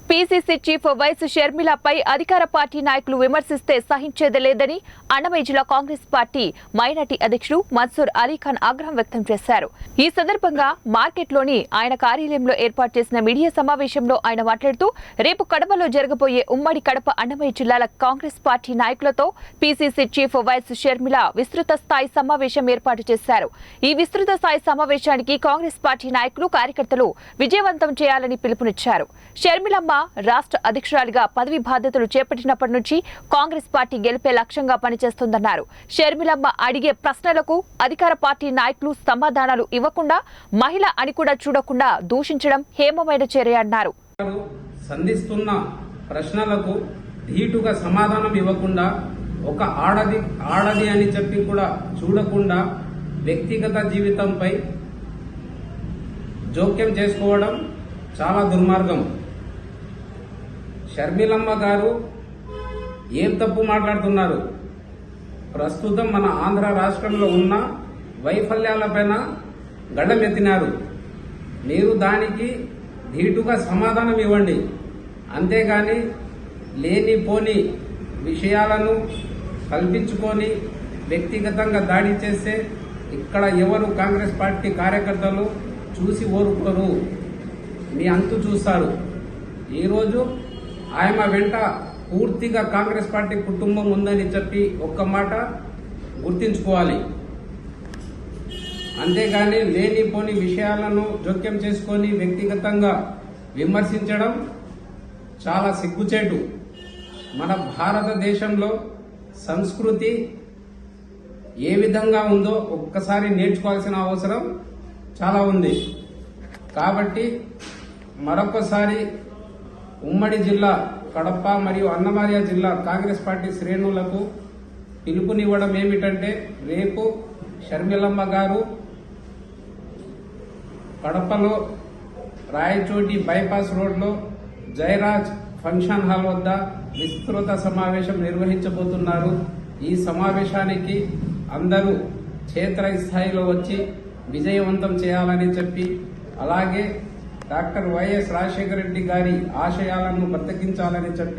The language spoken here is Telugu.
పీసీసీ చీఫ్ వైఎస్ షర్మిలపై అధికార పార్టీ నాయకులు విమర్శిస్తే సహించేది లేదని అన్నమయ్య జిల్లా కాంగ్రెస్ పార్టీ మైనార్టీ అధ్యక్షుడు మన్సూర్ అలీఖాన్ ఆగ్రహం వ్యక్తం చేశారు. ఈ సందర్భంగా మార్కెట్లోని ఆయన కార్యాలయంలో ఏర్పాటు చేసిన మీడియా సమావేశంలో ఆయన మాట్లాడుతూ రేపు కడపలో జరగబోయే ఉమ్మడి కడప అన్నమయ్య జిల్లాల కాంగ్రెస్ పార్టీ నాయకులతో పీసీసీ చీఫ్ వైఎస్ షర్మిల విస్తృత స్థాయి సమావేశం ఏర్పాటు చేశారు. ఈ విస్తృత స్థాయి సమావేశానికి కాంగ్రెస్ పార్టీ నాయకులు కార్యకర్తలు విజయవంతం చేయాలని పిలుపునిచ్చారు. షర్మిలమ్మ రాష్ట్ర అధ్యక్షురాలిగా పదవి బాధ్యతలు చేపట్టినప్పటి నుంచి కాంగ్రెస్ పార్టీ గెలిపే లక్ష్యంగా పనిచేస్తుందన్నారు. షర్మిలమ్మ అడిగే ప్రశ్నలకు అధికార పార్టీ నాయకులు సమాధానాలు ఇవ్వకుండా మహిళ అని కూడా చూడకుండా దూషించడం హేమమైన చర్య అన్నారు. సంధిస్తున్న ప్రశ్నలకు ధీటుగా సమాధానం ఇవ్వకుండా ఒక ఆడది అని చెప్పి కూడా చూడకుండా వ్యక్తిగత జీవితంపై జోక్యం చేసుకోవడం చాలా దుర్మార్గం. షర్మిలమ్మ గారు ఏం తప్పు మాట్లాడుతున్నారు? ప్రస్తుతం మన ఆంధ్ర రాష్ట్రంలో ఉన్న వైఫల్యాలపైన గళమెత్తినారు. మీరు దానికి ధీటుగా సమాధానం ఇవ్వండి. అంతేగాని లేనిపోని విషయాలను కల్పించుకొని వ్యక్తిగతంగా దాడి చేస్తే ఇక్కడ ఎవరు కాంగ్రెస్ పార్టీ కార్యకర్తలు చూసి ఓరుకోరు, మీ అంతు చూస్తారు. ఈరోజు ఆయన వెంట పూర్తిగా కాంగ్రెస్ పార్టీ కుటుంబం ఉందని చెప్పి ఒక్క మాట గుర్తించుకోవాలి. అంతేగాని లేనిపోని విషయాలను జోక్యం చేసుకొని వ్యక్తిగతంగా విమర్శించడం చాలా సిగ్గుచేటు. మన భారతదేశంలో సంస్కృతి ఏ విధంగా ఉందో ఒక్కసారి నేర్చుకోవాల్సిన అవసరం చాలా ఉంది. కాబట్టి మరొకసారి ఉమ్మడి జిల్లా కడప మరియు అన్నమయ్య జిల్లా కాంగ్రెస్ పార్టీ శ్రేణులకు పిలుపునివ్వడం ఏమిటంటే, రేపు షర్మిలమ్మ గారు కడపలో రాయచోటి బైపాస్ రోడ్లో జయరాజ్ ఫంక్షన్ హాల్ వద్ద విస్తృత సమావేశం నిర్వహించబోతున్నారు. ఈ సమావేశానికి అందరూ క్షేత్రస్థాయిలో వచ్చి విజయవంతం చేయాలని చెప్పి, అలాగే డాక్టర్ వైఎస్ రాజశేఖర రెడ్డి గారి ఆశయాలను బతికించాలని చెప్పి